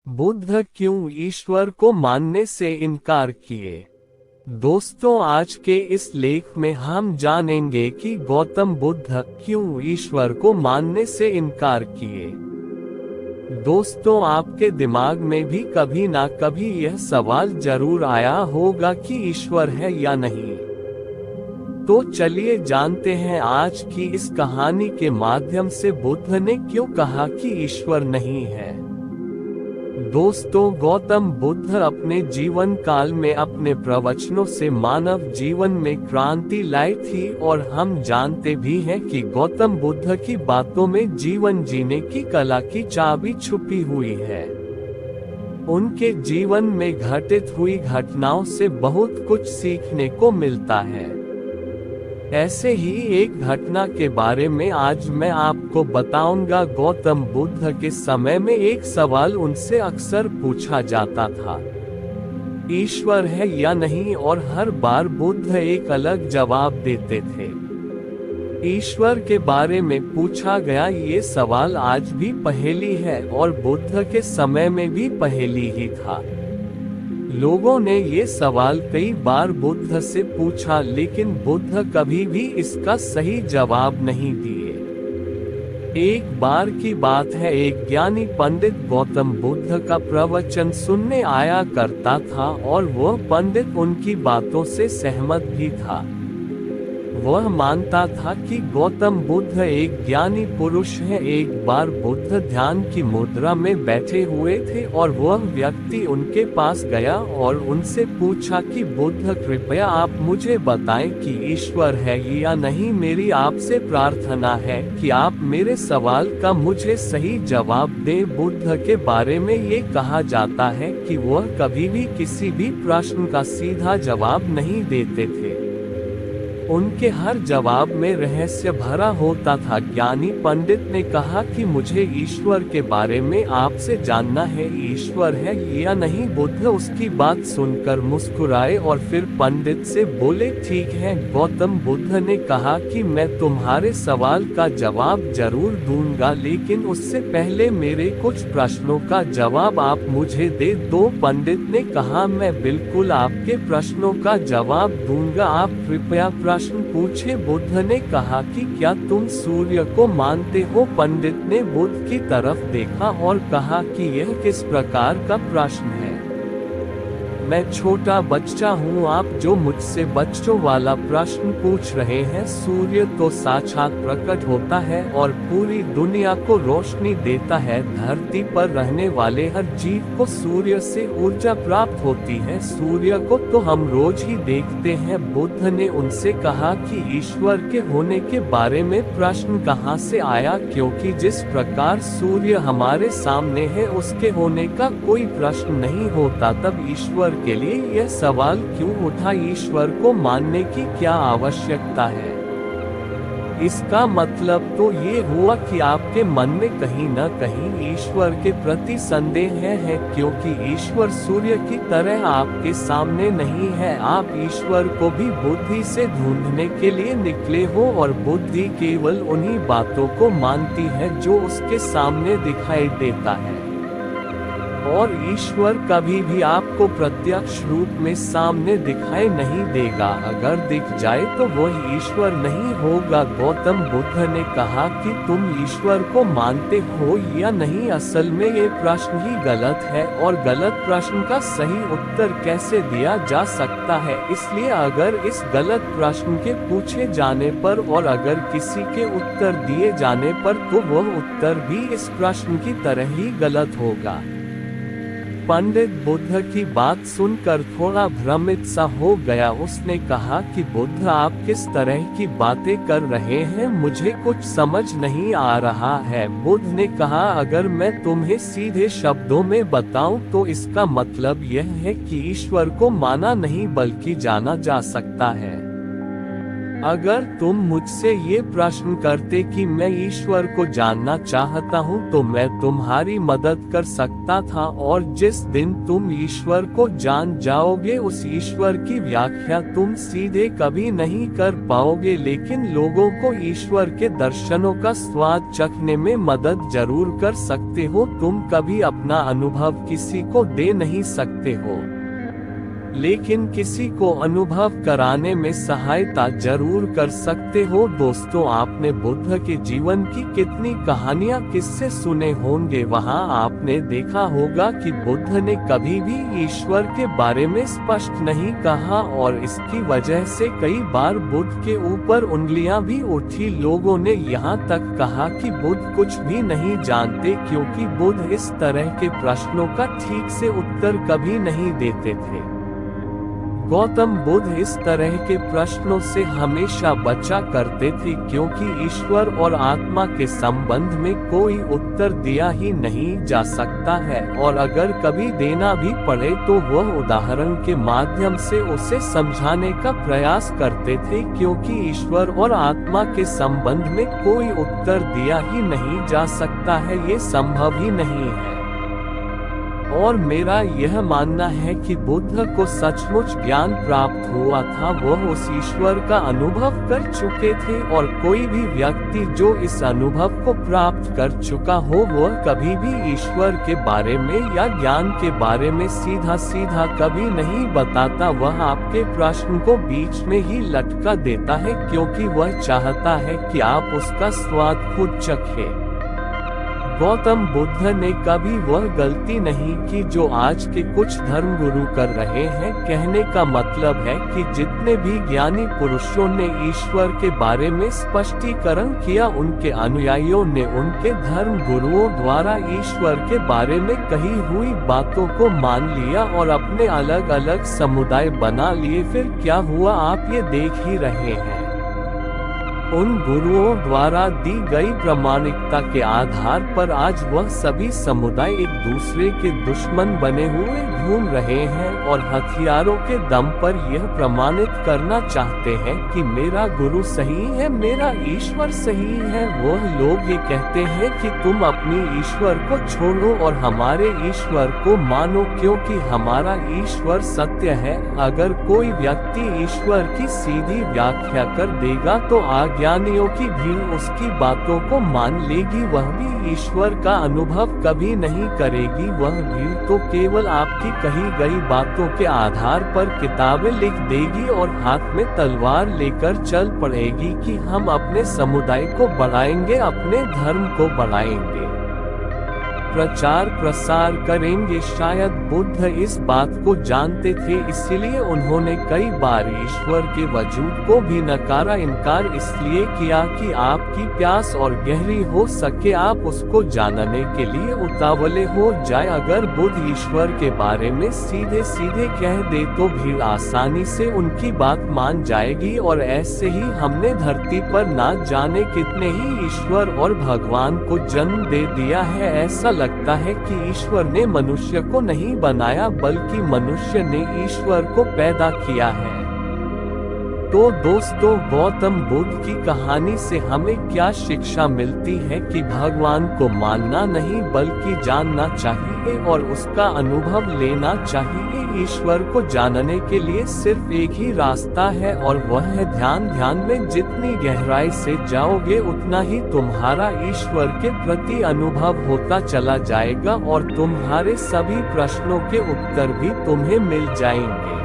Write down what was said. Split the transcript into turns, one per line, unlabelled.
बुद्ध क्यों ईश्वर को मानने से इनकार किए। दोस्तों, आज के इस लेख में हम जानेंगे कि गौतम बुद्ध क्यों ईश्वर को मानने से इनकार किए। दोस्तों, आपके दिमाग में भी कभी ना कभी यह सवाल जरूर आया होगा कि ईश्वर है या नहीं। तो चलिए जानते हैं आज की इस कहानी के माध्यम से बुद्ध ने क्यों कहा कि ईश्वर नहीं है। दोस्तों, गौतम बुद्ध अपने जीवन काल में अपने प्रवचनों से मानव जीवन में क्रांति लाई थी और हम जानते भी हैं कि गौतम बुद्ध की बातों में जीवन जीने की कला की चाबी छुपी हुई है। उनके जीवन में घटित हुई घटनाओं से बहुत कुछ सीखने को मिलता है। ऐसे ही एक घटना के बारे में आज मैं आपको बताऊंगा। गौतम बुद्ध के समय में एक सवाल उनसे अक्सर पूछा जाता था, ईश्वर है या नहीं, और हर बार बुद्ध एक अलग जवाब देते थे। ईश्वर के बारे में पूछा गया ये सवाल आज भी पहेली है और बुद्ध के समय में भी पहेली ही था। लोगों ने ये सवाल कई बार बुद्ध से पूछा, लेकिन बुद्ध कभी भी इसका सही जवाब नहीं दिए। एक बार की बात है, एक ज्ञानी पंडित गौतम बुद्ध का प्रवचन सुनने आया करता था और वह पंडित उनकी बातों से सहमत भी था। वह मानता था कि गौतम बुद्ध एक ज्ञानी पुरुष है। एक बार बुद्ध ध्यान की मुद्रा में बैठे हुए थे और वह व्यक्ति उनके पास गया और उनसे पूछा कि बुद्ध, कृपया आप मुझे बताएं कि ईश्वर है या नहीं। मेरी आपसे प्रार्थना है कि आप मेरे सवाल का मुझे सही जवाब दें। बुद्ध के बारे में ये कहा जाता है कि वह कभी भी किसी भी प्रश्न का सीधा जवाब नहीं देते थे। उनके हर जवाब में रहस्य भरा होता था। ज्ञानी पंडित ने कहा कि मुझे ईश्वर के बारे में आपसे जानना है, ईश्वर है या नहीं। बुद्ध उसकी बात सुनकर मुस्कुराए और फिर पंडित से बोले, ठीक है। गौतम बुद्ध ने कहा कि मैं तुम्हारे सवाल का जवाब जरूर दूंगा, लेकिन उससे पहले मेरे कुछ प्रश्नों का जवाब आप मुझे दे दो। पंडित ने कहा, मैं बिल्कुल आपके प्रश्नों का जवाब दूंगा, आप कृपया प्रश्न पूछे। बुद्ध ने कहा कि क्या तुम सूर्य को मानते हो। पंडित ने बुद्ध की तरफ देखा और कहा कि यह किस प्रकार का प्रश्न है। मैं छोटा बच्चा हूँ, आप जो मुझसे बच्चों वाला प्रश्न पूछ रहे हैं। सूर्य तो साक्षात प्रकट होता है और पूरी दुनिया को रोशनी देता है। धरती पर रहने वाले हर जीव को सूर्य से ऊर्जा प्राप्त होती है। सूर्य को तो हम रोज ही देखते हैं। बुद्ध ने उनसे कहा कि ईश्वर के होने के बारे में प्रश्न कहाँ से आया, क्योंकि जिस प्रकार सूर्य हमारे सामने है उसके होने का कोई प्रश्न नहीं होता। तब ईश्वर के लिए यह सवाल क्यों उठा, ईश्वर को मानने की क्या आवश्यकता है। इसका मतलब तो ये हुआ कि आपके मन में कहीं न कहीं ईश्वर के प्रति संदेह है, क्योंकि ईश्वर सूर्य की तरह आपके सामने नहीं है। आप ईश्वर को भी बुद्धि से ढूंढने के लिए निकले हो और बुद्धि केवल उन्हीं बातों को मानती है जो उसके सामने दिखाई देता है। और ईश्वर कभी भी आपको प्रत्यक्ष रूप में सामने दिखाई नहीं देगा। अगर दिख जाए तो वह ईश्वर नहीं होगा। गौतम बुद्ध ने कहा कि तुम ईश्वर को मानते हो या नहीं। असल में ये प्रश्न ही गलत है और गलत प्रश्न का सही उत्तर कैसे दिया जा सकता है। इसलिए अगर इस गलत प्रश्न के पूछे जाने पर और अगर किसी के उत्तर दिए जाने पर, तो वह उत्तर भी इस प्रश्न की तरह ही गलत होगा। पंडित बुद्ध की बात सुनकर थोड़ा भ्रमित सा हो गया। उसने कहा कि बुद्ध, आप किस तरह की बातें कर रहे हैं, मुझे कुछ समझ नहीं आ रहा है। बुद्ध ने कहा, अगर मैं तुम्हें सीधे शब्दों में बताऊं तो इसका मतलब यह है कि ईश्वर को माना नहीं बल्कि जाना जा सकता है। अगर तुम मुझसे ये प्रश्न करते कि मैं ईश्वर को जानना चाहता हूँ तो मैं तुम्हारी मदद कर सकता था, और जिस दिन तुम ईश्वर को जान जाओगे उस ईश्वर की व्याख्या तुम सीधे कभी नहीं कर पाओगे, लेकिन लोगों को ईश्वर के दर्शनों का स्वाद चखने में मदद जरूर कर सकते हो। तुम कभी अपना अनुभव किसी को दे नहीं सकते हो, लेकिन किसी को अनुभव कराने में सहायता जरूर कर सकते हो। दोस्तों, आपने बुद्ध के जीवन की कितनी कहानियां किस्से सुने होंगे। वहां आपने देखा होगा कि बुद्ध ने कभी भी ईश्वर के बारे में स्पष्ट नहीं कहा, और इसकी वजह से कई बार बुद्ध के ऊपर उंगलियां भी उठी। लोगों ने यहाँ तक कहा कि बुद्ध कुछ भी नहीं जानते, क्योंकि बुद्ध इस तरह के प्रश्नों का ठीक से उत्तर कभी नहीं देते थे। गौतम बुद्ध इस तरह के प्रश्नों से हमेशा बचा करते थे, क्योंकि ईश्वर और आत्मा के संबंध में कोई उत्तर दिया ही नहीं जा सकता है, और अगर कभी देना भी पड़े तो वह उदाहरण के माध्यम से उसे समझाने का प्रयास करते थे, क्योंकि ईश्वर और आत्मा के संबंध में कोई उत्तर दिया ही नहीं जा सकता है, ये संभव ही नहीं है। और मेरा यह मानना है कि बुद्ध को सचमुच ज्ञान प्राप्त हुआ था, वह उस ईश्वर का अनुभव कर चुके थे, और कोई भी व्यक्ति जो इस अनुभव को प्राप्त कर चुका हो वह कभी भी ईश्वर के बारे में या ज्ञान के बारे में सीधा सीधा कभी नहीं बताता। वह आपके प्रश्न को बीच में ही लटका देता है, क्योंकि वह चाहता है कि आप उसका स्वाद खुद चखें। गौतम बुद्ध ने कभी वह गलती नहीं की जो आज के कुछ धर्मगुरु कर रहे हैं। कहने का मतलब है कि जितने भी ज्ञानी पुरुषों ने ईश्वर के बारे में स्पष्टीकरण किया, उनके अनुयायियों ने उनके धर्म गुरुओं द्वारा ईश्वर के बारे में कही हुई बातों को मान लिया और अपने अलग अलग समुदाय बना लिए। फिर क्या हुआ, आप ये देख ही रहे हैं। उन गुरुओं द्वारा दी गई प्रामाणिकता के आधार पर आज वह सभी समुदाय एक दूसरे के दुश्मन बने हुए घूम रहे हैं, और हथियारों के दम पर यह प्रमाणित करना चाहते हैं कि मेरा गुरु सही है, मेरा ईश्वर सही है। वह लोग ये कहते हैं कि तुम अपनी ईश्वर को छोड़ो और हमारे ईश्वर को मानो, क्योंकि हमारा ईश्वर सत्य है। अगर कोई व्यक्ति ईश्वर की सीधी व्याख्या कर देगा तो ज्ञानियों की भीड़ उसकी बातों को मान लेगी, वह भी ईश्वर का अनुभव कभी नहीं करेगी। वह भीड़ तो केवल आपकी कही गई बातों के आधार पर किताबें लिख देगी और हाथ में तलवार लेकर चल पड़ेगी कि हम अपने समुदाय को बढ़ाएंगे, अपने धर्म को बढ़ाएंगे, प्रचार प्रसार करेंगे। शायद बुद्ध इस बात को जानते थे, इसलिए उन्होंने कई बार ईश्वर के वजूद को भी नकारा। इनकार इसलिए किया कि आपकी प्यास और गहरी हो सके, आप उसको जानने के लिए उतावले हो जाए। अगर बुद्ध ईश्वर के बारे में सीधे सीधे कह दे तो भीड़ आसानी से उनकी बात मान जाएगी, और ऐसे ही हमने धरती पर ना जाने कितने ही ईश्वर और भगवान को जन्म दे दिया है। ऐसा लगता है कि ईश्वर ने मनुष्य को नहीं बनाया, बल्कि मनुष्य ने ईश्वर को पैदा किया है। तो दोस्तों, गौतम बुद्ध की कहानी से हमें क्या शिक्षा मिलती है कि भगवान को मानना नहीं बल्कि जानना चाहिए और उसका अनुभव लेना चाहिए। ईश्वर को जानने के लिए सिर्फ एक ही रास्ता है, और वह है ध्यान। ध्यान में जितनी गहराई से जाओगे उतना ही तुम्हारा ईश्वर के प्रति अनुभव होता चला जाएगा, और तुम्हारे सभी प्रश्नों के उत्तर भी तुम्हें मिल जाएंगे।